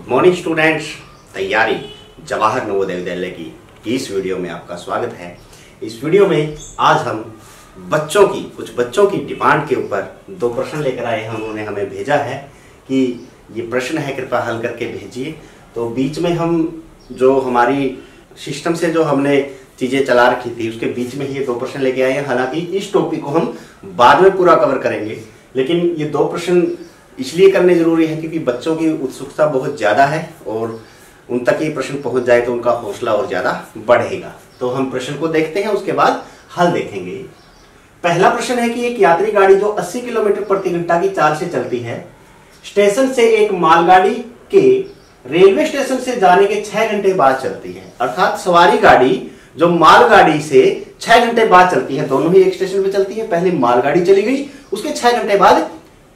Good morning students. तैयारी जवाहर नवोदय विद्यालय की इस वीडियो में आपका स्वागत है। इस वीडियो में आज हम कुछ बच्चों की डिमांड के ऊपर दो प्रश्न लेकर आए हैं। उन्होंने हमें भेजा है कि ये प्रश्न है, कृपया हल करके भेजिए। तो बीच में हम जो हमारी सिस्टम से जो हमने चीज़ें चला रखी थी उसके बीच में ही ये दो प्रश्न लेके आए हैं। हालांकि इस टॉपिक को हम बाद में पूरा कवर करेंगे, लेकिन ये दो प्रश्न इसलिए करने जरूरी है क्योंकि बच्चों की उत्सुकता बहुत ज़्यादा है और उन तक ये प्रश्न पहुंच जाए तो उनका हौसला और ज़्यादा बढ़ेगा। तो हम प्रश्न को देखते हैं, उसके बाद हल देखेंगे। पहला प्रश्न है कि एक यात्री गाड़ी जो 80 किलोमीटर प्रति घंटा की चाल से चलती है, स्टेशन से एक मालगाड़ी के रेलवे स्टेशन से जाने के 6 घंटे बाद चलती है। अर्थात सवारी गाड़ी जो मालगाड़ी से 6 घंटे बाद चलती है, दोनों ही एक स्टेशन पे चलती है। पहले मालगाड़ी चली गई, उसके 6 घंटे बाद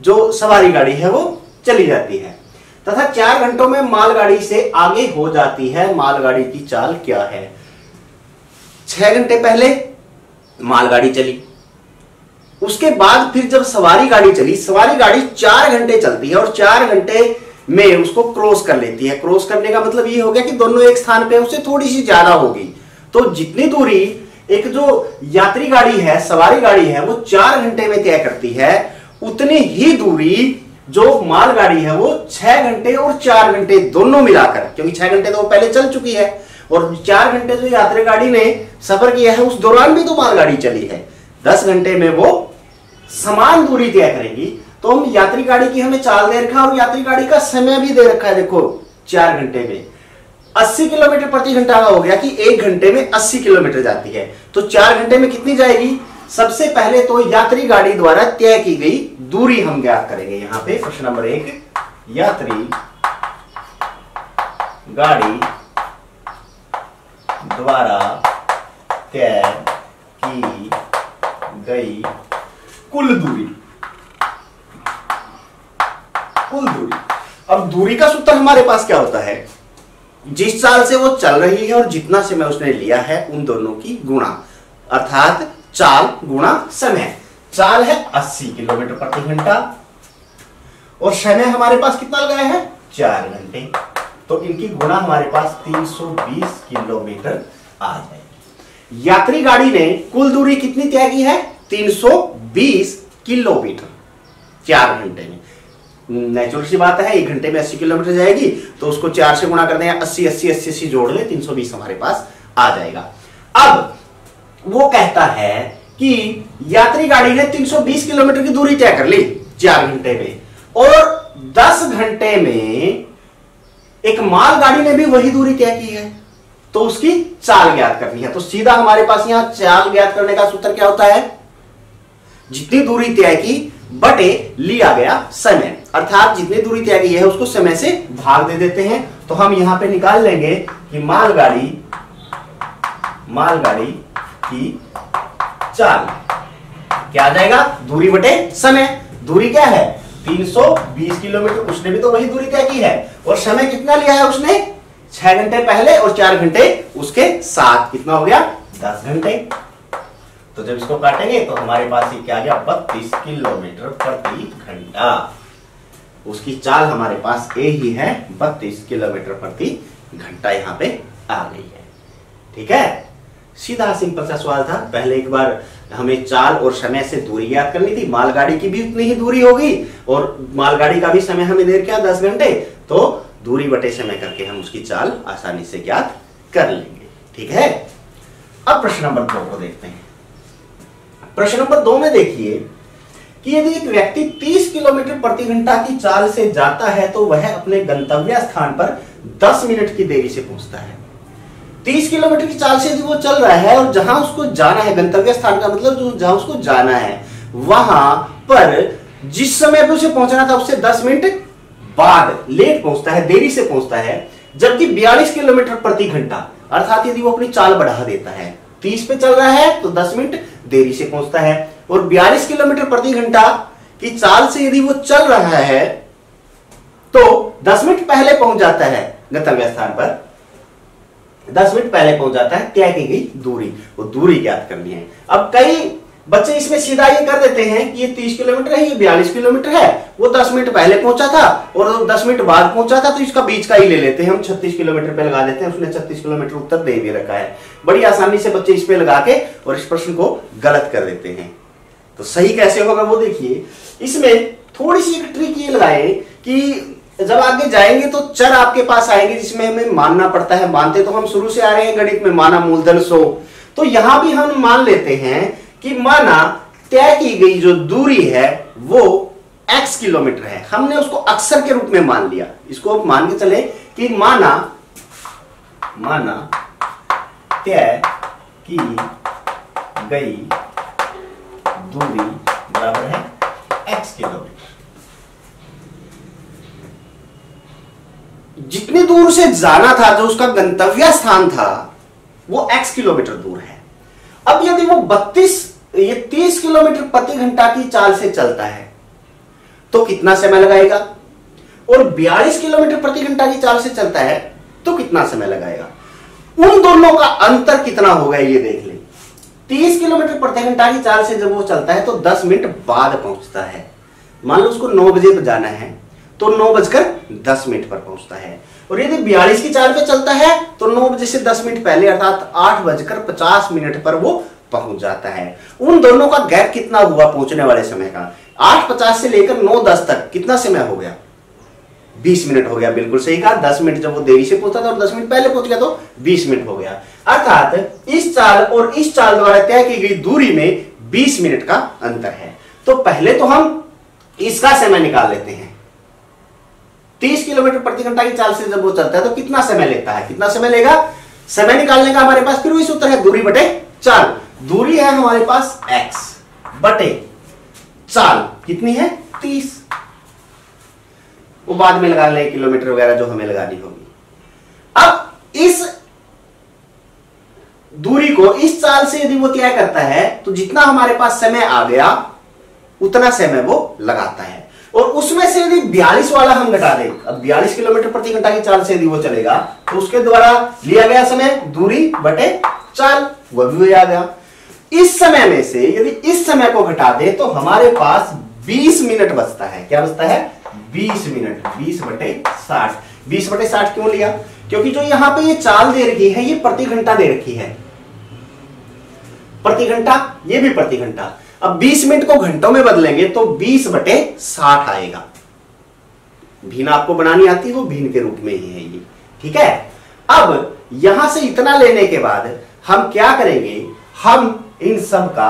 जो सवारी गाड़ी है वो चली जाती है तथा 4 घंटों में मालगाड़ी से आगे हो जाती है। मालगाड़ी की चाल क्या है? 6 घंटे पहले मालगाड़ी चली, उसके बाद फिर जब सवारी गाड़ी चली, सवारी गाड़ी 4 घंटे चलती है और 4 घंटे में उसको क्रॉस कर लेती है। क्रॉस करने का मतलब ये हो गया कि दोनों एक स्थान पे, उससे थोड़ी सी ज्यादा होगी। तो जितनी दूरी एक जो यात्री गाड़ी है, सवारी गाड़ी है, वो 4 घंटे में तय करती है, उतनी ही दूरी जो मालगाड़ी है वो 6 घंटे और 4 घंटे दोनों मिलाकर, क्योंकि 6 घंटे तो वो पहले चल चुकी है और 4 घंटे जो यात्री गाड़ी ने सफर किया है उस दौरान भी तो मालगाड़ी चली है, 10 घंटे में वो समान दूरी तय करेंगी। तो हम यात्री गाड़ी की हमें चाल दे रखा है और यात्री गाड़ी का समय भी दे रखा है। देखो 4 घंटे में 80 किलोमीटर प्रति घंटा का हो गया कि 1 घंटे में 80 किलोमीटर जाती है। तो 4 घंटे में कितनी जाएगी? सबसे पहले तो यात्री गाड़ी द्वारा तय की गई दूरी हम ज्ञात करेंगे। यहां पे प्रश्न नंबर 1, यात्री गाड़ी द्वारा तय की गई कुल दूरी। अब दूरी का सूत्र हमारे पास क्या होता है? जिस चाल से वो चल रही है और जितना समय उसने लिया है उन दोनों की गुणा, अर्थात चाल गुणा समय। चाल है 80 किलोमीटर प्रति घंटा और समय हमारे पास कितना लगाया है? 4 घंटे। तो इनकी गुणा हमारे पास 320 किलोमीटर आ जाएगी। यात्री गाड़ी ने कुल दूरी कितनी तय की है? 320 किलोमीटर 4 घंटे में। नेचुरल सी बात है, 1 घंटे में 80 किलोमीटर जाएगी तो उसको 4 से गुणा कर दें, 80 जोड़ ले, 320 हमारे पास आ जाएगा। अब वो कहता है कि यात्री गाड़ी ने 320 किलोमीटर की दूरी तय कर ली 4 घंटे में और 10 घंटे में एक मालगाड़ी ने भी वही दूरी तय की है, तो उसकी चाल ज्ञात करनी है। तो सीधा हमारे पास यहां चाल ज्ञात करने का सूत्र क्या होता है? जितनी दूरी तय की बटे लिया गया समय, अर्थात जितनी दूरी तय की है उसको समय से भाग दे देते हैं। तो हम यहां पे निकाल लेंगे कि मालगाड़ी की चाल क्या आ जाएगा? दूरी बटे समय। दूरी क्या है? 320 किलोमीटर, उसने भी तो वही दूरी तय की है और समय कितना लिया है उसने? 6 घंटे पहले और 4 घंटे उसके साथ, कितना हो गया? 10 घंटे। तो जब इसको काटेंगे तो हमारे पास ये क्या आ गया? 32 किलोमीटर प्रति घंटा। उसकी चाल हमारे पास ए ही है, 32 किलोमीटर प्रति घंटा यहां पे आ गई है। ठीक है, सीधा सिंपल सा सवाल था। पहले एक बार हमें चाल और समय से दूरी ज्ञात करनी थी, मालगाड़ी की भी उतनी ही दूरी होगी और मालगाड़ी का भी समय हमें दे क्या? 10 घंटे। तो दूरी बटे समय करके हम उसकी चाल आसानी से ज्ञात कर लेंगे। ठीक है, अब प्रश्न नंबर 2 को देखते हैं। प्रश्न नंबर 2 में देखिए कि यदि एक व्यक्ति 30 किलोमीटर प्रति घंटा की चाल से जाता है तो वह अपने गंतव्य स्थान पर 10 मिनट की देरी से पहुंचता है। 30 किलोमीटर की चाल से यदि वो चल रहा है और जहां उसको जाना है, गंतव्य स्थान का मतलब जो जहां उसको जाना है, वहां पर जिस समय पे उसे पहुंचना था उससे 10 मिनट बाद लेट पहुंचता है, देरी से पहुंचता है। जबकि 42 किलोमीटर प्रति घंटा, अर्थात यदि वो अपनी चाल बढ़ा देता है, 30 पे चल रहा है तो 10 मिनट देरी से पहुंचता है और 42 किलोमीटर प्रति घंटा की चाल से यदि वो चल रहा है तो 10 मिनट पहले पहुंच जाता है गंतव्य स्थान पर, 10 मिनट पहले पहुंच जाता है तय की गई दूरी। वो दूरी ज्ञात करनी है। अब कई बच्चे इसमें सीधा ये कर देते हैं कि ये 30 किलोमीटर है, ये 42 किलोमीटर है, वो 10 मिनट पहले पहुंचा था और 10 मिनट बाद पहुंचा था, तो इसका बीच का ही ले लेते हैं हम, 36 किलोमीटर पे लगा देते हैं, उसने 36 किलोमीटर उत्तर दे भी रखा है। बड़ी आसानी से बच्चे इस पे लगा के और इस प्रश्न को गलत कर देते हैं। तो सही कैसे होगा वो देखिए। इसमें थोड़ी सी एक ट्रिक ये लगाए कि जब आगे जाएंगे तो चर आपके पास आएंगे जिसमें हमें मानना पड़ता है। मानते तो हम शुरू से आ रहे हैं गणित में, माना मूलधन 100, तो यहां भी हम मान लेते हैं कि माना तय की गई जो दूरी है वो x किलोमीटर है। हमने उसको अक्षर के रूप में मान लिया। इसको मान के चले कि माना तय की गई दूरी बराबर है x किलोमीटर। जितनी दूर से जाना था, जो उसका गंतव्य स्थान था, वो x किलोमीटर दूर है। अब यदि वो 30 किलोमीटर प्रति घंटा की चाल से चलता है तो कितना समय लगाएगा, और 42 किलोमीटर प्रति घंटा की चाल से चलता है तो कितना समय लगाएगा। उन दोनों का अंतर कितना होगा ये देख लें। 30 किलोमीटर प्रति घंटा की चाल से जब वो चलता है तो 10 मिनट बाद पहुंचता है। मान लो उसको 9 बजे पर जाना है तो 9:10 पर पहुंचता है, और यदि 42 की चाल पे चलता है तो 9 बजे से 10 मिनट पहले अर्थात 8:50 पर वो पहुंच जाता है। उन दोनों का गैप कितना हुआ पहुंचने वाले समय का? 8:50 से लेकर 9:10 तक कितना समय हो गया? 20 मिनट हो गया। बिल्कुल सही कहा। 10 मिनट जब वो देरी से पहुंचा था और 10 मिनट पहले पहुंच गया तो 20 मिनट हो गया। अर्थात इस चाल और इस चाल द्वारा तय की गई दूरी में 20 मिनट का अंतर है। तो पहले तो हम इसका समय निकाल लेते हैं। 30 किलोमीटर प्रति घंटा की चाल से जब वो चलता है तो कितना समय लेता है, कितना समय लेगा? समय निकालने का हमारे पास फिर वही सूत्र है, दूरी बटे चाल। दूरी है हमारे पास x बटे चाल कितनी है? 30। वो बाद में लगा लें किलोमीटर वगैरह जो हमें लगानी होगी। अब इस दूरी को इस चाल से यदि वो तय करता है तो जितना हमारे पास समय आ गया उतना समय वो लगाता है, और उसमें से यदि 42 वाला हम घटा दें, अब 42 किलोमीटर प्रति घंटा की चाल से यदि वो चलेगा तो उसके द्वारा लिया गया समय दूरी बटे चाल, वह भी आ गया। इस समय में से यदि इस समय को घटा दे तो हमारे पास 20 मिनट बचता है। क्या बचता है? 20 मिनट। 20/60। 20/60 क्यों लिया? क्योंकि जो यहां पे ये चाल दे रखी है ये प्रति घंटा दे रखी है, प्रति घंटा, ये भी प्रति घंटा। अब 20 मिनट को घंटों में बदलेंगे तो 20/60 आएगा। भिन्न आपको बनानी आती है, वो भिन्न के रूप में ही है ये, ठीक है। अब यहां से इतना लेने के बाद हम क्या करेंगे? हम इन सब का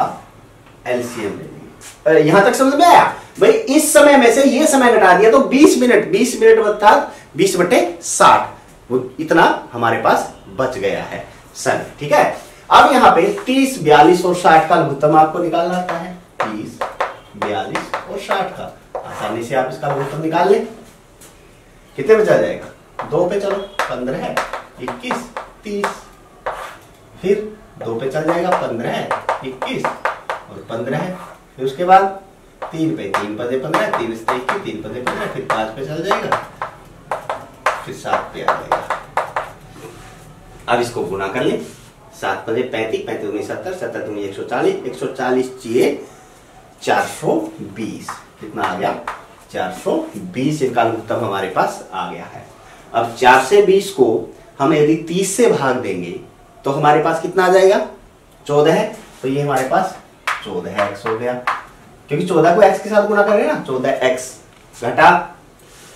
एलसीएम लेंगे। यहां तक समझ में आया? भाई इस समय में से ये समय घटा दिया तो 20 मिनट अर्थात 20/60, वो इतना हमारे पास बच गया है समय, ठीक है। अब यहां पे 30, 42 और 60 का लघुत्तम आपको निकालना आता है। 30, 42 और 60 का आसानी से आप इसका लघुत्तम निकाल लें। कितने बचा जाएगा? 2 पे चलो, 15 है, 21, 30, फिर 2 पे चल जाएगा, 15 है, 21 और 15 है, फिर उसके बाद 3 पे, 3 पदे 15, 3 से 21, 3 पदे 15, फिर 5 पे चल जाएगा, फिर 7 पे आ जाएगा। अब इसको गुना कर ले। 7 पदे 35, 35 दूनी 70, 70 दूनी 140, 140 चाहिए 420। कितना आ गया? 420 इनका लघुत्तम हमारे पास आ गया है। अब 4 से 20 को हम यदि 30 से भाग देंगे तो हमारे पास कितना आ जाएगा? 14 है, तो ये हमारे पास 14x हो गया, क्योंकि 14 को x के साथ गुना कर रहे हैं ना, 14x घटा।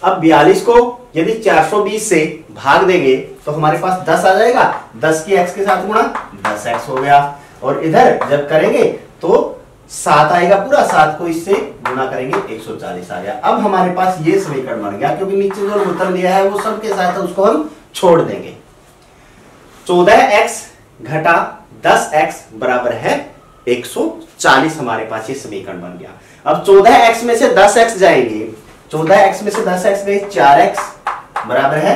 अब 42 को यदि 420 से भाग देंगे तो हमारे पास 10 आ जाएगा, 10 की x के साथ गुणा, 10x हो गया। और इधर जब करेंगे तो 7 आएगा पूरा, 7 को इससे गुना करेंगे, 140 आ गया। अब हमारे पास ये समीकरण बन गया, क्योंकि नीचे जो उत्तर लिया है वो सबके साथ उसको हम छोड़ देंगे। 14x घटा 10x बराबर है 140, हमारे पास ये समीकरण बन गया। अब 14x में से 10x जाएंगे, 14x में से 10x गए, 4x बराबर है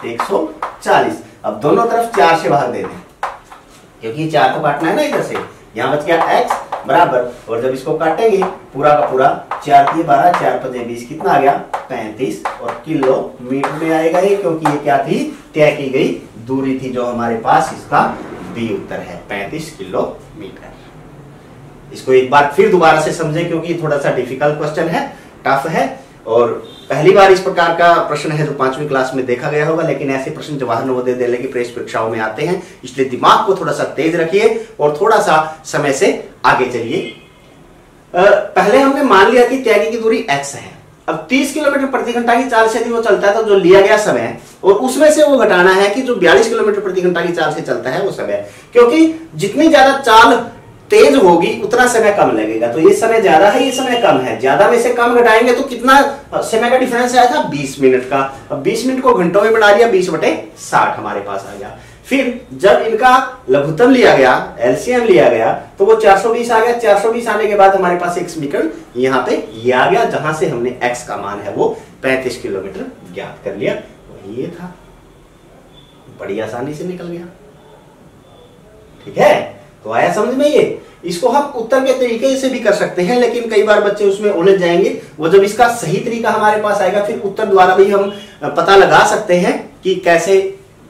140। अब दोनों तरफ 4 से भाग दे दें, क्योंकि 4 को काटना है ना इधर से, यहां बच गया x बराबर, और जब इसको काटेंगे पूरा का पूरा 4 × 12, 4 × 20, कितना आ गया? 35 और किलोमीटर में आएगा ये, क्योंकि ये क्या थी? तय की गई दूरी थी जो हमारे पास, इसका बी उत्तर है 35 किलोमीटर। इसको एक बार फिर दोबारा से समझें, क्योंकि थोड़ा सा डिफिकल्ट क्वेश्चन है, टफ है, और पहली बार इस प्रकार का प्रश्न है जो 5वीं क्लास में देखा गया होगा। लेकिन ऐसे प्रश्न जवाहर नवोदय विद्यालय की प्रवेश परीक्षाओं में आते हैं, इसलिए दिमाग को थोड़ा सा तेज रखिए और थोड़ा सा समय से आगे चलिए। पहले हमने मान लिया कि त्यागी की दूरी x है। अब 30 किलोमीटर प्रति घंटा की चाल से यदि वो चलता है तो जो लिया गया समय है और उसमें से वो घटाना है कि जो 42 किलोमीटर प्रति घंटा की चाल से चलता है वो समय, क्योंकि जितनी ज्यादा चाल तेज होगी उतना समय कम लगेगा। तो ये समय ज्यादा है, ये समय कम है, ज्यादा में से कम घटाएंगे तो कितना समय का डिफरेंस आया था 20 मिनट का। अब 20 मिनट को घंटों में बढ़ा दिया, 20/60 हमारे पास आ गया। फिर जब इनका लघुत्तम लिया गया, एलसीएम लिया गया, तो वो 420 आ गया। 420 आने के बाद हमारे पास एक समीकरण यहाँ पे ये आ गया, जहां से हमने x का मान है वो 35 किलोमीटर ज्ञात कर लिया। वही ये था, बड़ी आसानी से निकल गया। ठीक है, तो आया समझ में ये। इसको हम उत्तर के तरीके से भी कर सकते हैं, लेकिन कई बार बच्चे उसमें उलझ जाएंगे। वो जब इसका सही तरीका हमारे पास आएगा फिर उत्तर द्वारा भी हम पता लगा सकते हैं कि कैसे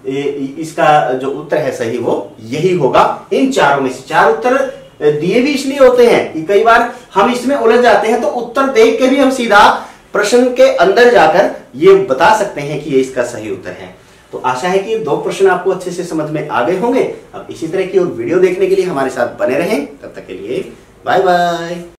इसका जो उत्तर है सही वो यही होगा। इन चारों में से 4 उत्तर दिए भी इसलिए होते हैं कि कई बार हम इसमें उलझ जाते हैं, तो उत्तर देख के भी हम सीधा प्रश्न के अंदर जाकर ये बता सकते हैं कि ये इसका सही उत्तर है। तो आशा है कि ये 2 प्रश्न आपको अच्छे से समझ में आ गए होंगे। अब इसी तरह की और वीडियो देखने के लिए हमारे साथ बने रहें। तब तक के लिए बाय बाय।